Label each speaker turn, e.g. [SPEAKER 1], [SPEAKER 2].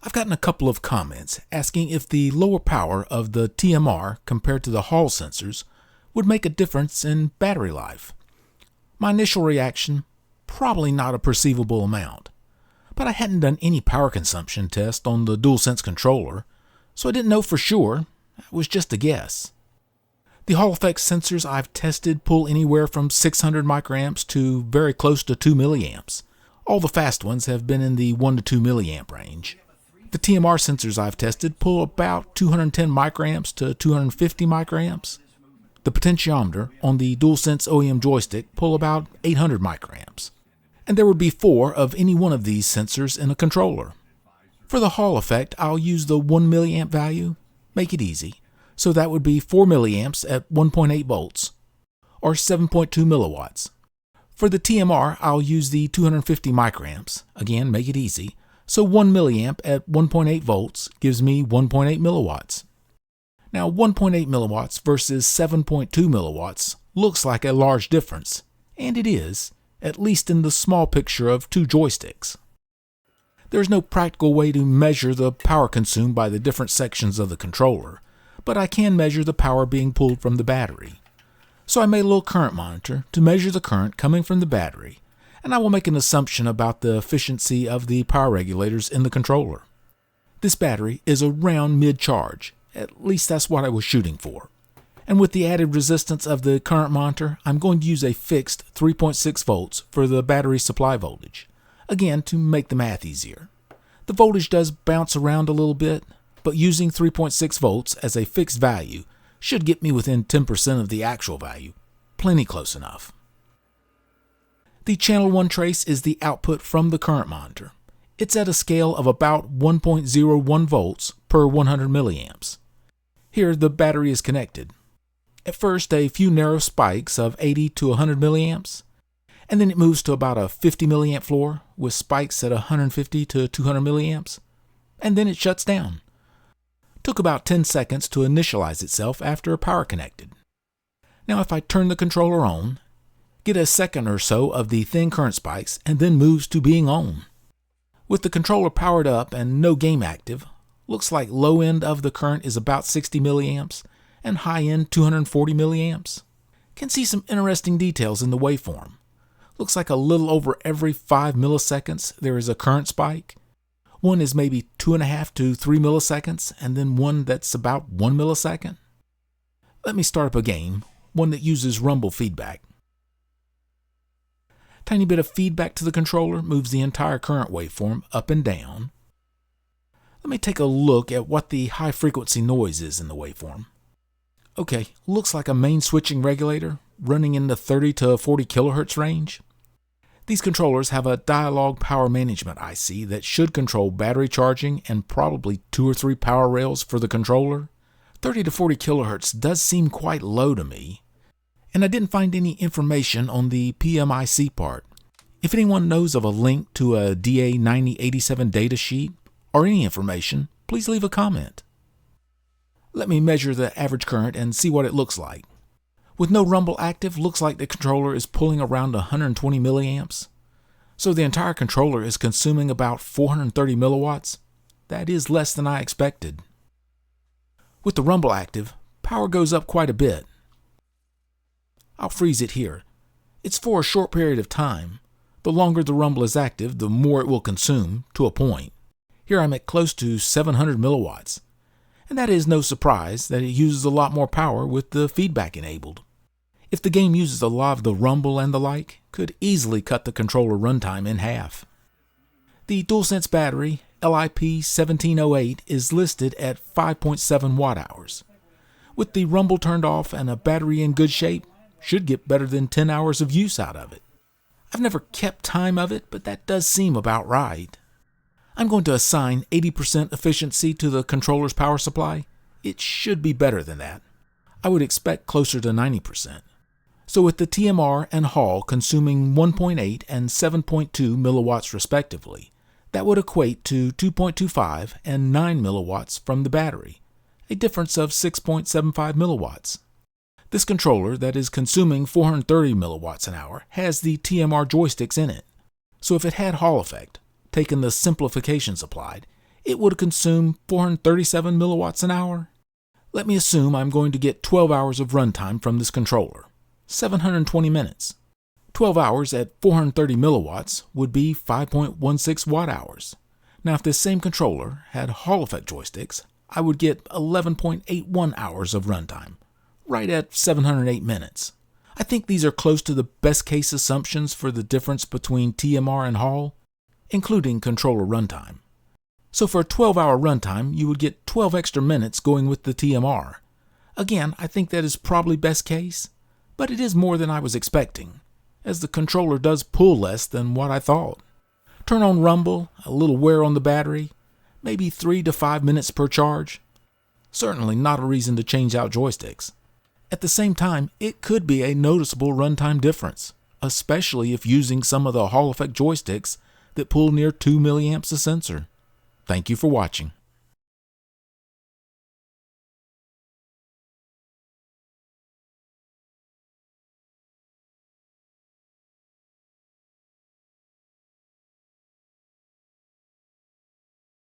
[SPEAKER 1] I've gotten a couple of comments asking if the lower power of the TMR compared to the Hall sensors would make a difference in battery life. My initial reaction, probably not a perceivable amount, but I hadn't done any power consumption test on the DualSense controller, so I didn't know for sure. It was just a guess. The Hall effect sensors I've tested pull anywhere from 600 microamps to very close to 2 milliamps. All the fast ones have been in the 1 to 2 milliamp range. The TMR sensors I've tested pull about 210 microamps to 250 microamps. The potentiometer on the DualSense OEM joystick pull about 800 microamps. And there would be 4 of any one of these sensors in a controller. For the Hall effect, I'll use the 1 milliamp value, make it easy. So that would be 4 milliamps at 1.8 volts, or 7.2 milliwatts. For the TMR, I'll use the 250 microamps, again make it easy. So 1 milliamp at 1.8 volts gives me 1.8 milliwatts. Now 1.8 milliwatts versus 7.2 milliwatts looks like a large difference, and it is, at least in the small picture of 2 joysticks. There is no practical way to measure the power consumed by the different sections of the controller, but I can measure the power being pulled from the battery. So I made a little current monitor to measure the current coming from the battery, and I will make an assumption about the efficiency of the power regulators in the controller. This battery is around mid-charge, at least that's what I was shooting for. And with the added resistance of the current monitor, I'm going to use a fixed 3.6 volts for the battery supply voltage, again to make the math easier. The voltage does bounce around a little bit, but using 3.6 volts as a fixed value should get me within 10% of the actual value, plenty close enough. The channel 1 trace is the output from the current monitor. It's at a scale of about 1.01 volts per 100 milliamps. Here the battery is connected. At first a few narrow spikes of 80 to 100 milliamps, and then it moves to about a 50 milliamp floor with spikes at 150 to 200 milliamps, and then it shuts down. Took about 10 seconds to initialize itself after power connected. Now if I turn the controller on, get a second or so of the thin current spikes, and then moves to being on. With the controller powered up and no game active, looks like low end of the current is about 60 milliamps and high end 240 milliamps. Can see some interesting details in the waveform. Looks like a little over every 5 milliseconds there is a current spike. One is maybe 2.5 to 3 milliseconds, and then one that's about 1 millisecond. Let me start up a game, one that uses rumble feedback. Tiny bit of feedback to the controller moves the entire current waveform up and down. Let me take a look at what the high frequency noise is in the waveform. Okay, looks like a main switching regulator running in the 30 to 40 kilohertz range. These controllers have a dialog power management IC that should control battery charging and probably 2 or 3 power rails for the controller. 30 to 40 kilohertz does seem quite low to me. And I didn't find any information on the PMIC part. If anyone knows of a link to a DA9087 datasheet or any information, please leave a comment. Let me measure the average current and see what it looks like. With no rumble active, looks like the controller is pulling around 120 milliamps. So the entire controller is consuming about 430 milliwatts. That is less than I expected. With the rumble active, power goes up quite a bit. I'll freeze it here. It's for a short period of time. The longer the rumble is active, the more it will consume, to a point. Here I'm at close to 700 milliwatts. And that is no surprise that it uses a lot more power with the feedback enabled. If the game uses a lot of the rumble and the like, could easily cut the controller runtime in half. The DualSense battery, LIP1708, is listed at 5.7 watt-hours. With the rumble turned off and a battery in good shape, should get better than 10 hours of use out of it. I've never kept time of it, but that does seem about right. I'm going to assign 80% efficiency to the controller's power supply. It should be better than that. I would expect closer to 90%. So with the TMR and Hall consuming 1.8 and 7.2 milliwatts respectively, that would equate to 2.25 and 9 milliwatts from the battery, a difference of 6.75 milliwatts. This controller that is consuming 430 milliwatts an hour has the TMR joysticks in it. So if it had Hall effect, taken the simplifications applied, it would consume 437 milliwatts an hour. Let me assume I'm going to get 12 hours of runtime from this controller, 720 minutes. 12 hours at 430 milliwatts would be 5.16 watt-hours. Now, if this same controller had Hall effect joysticks, I would get 11.81 hours of runtime, right at 708 minutes. I think these are close to the best case assumptions for the difference between TMR and Hall, including controller runtime. So for a 12-hour runtime, you would get 12 extra minutes going with the TMR. Again, I think that is probably best case, but it is more than I was expecting, as the controller does pull less than what I thought. Turn on rumble, a little wear on the battery, maybe 3 to 5 minutes per charge. Certainly not a reason to change out joysticks. At the same time, it could be a noticeable runtime difference, especially if using some of the Hall effect joysticks that pull near 2 milliamps a sensor. Thank you for watching.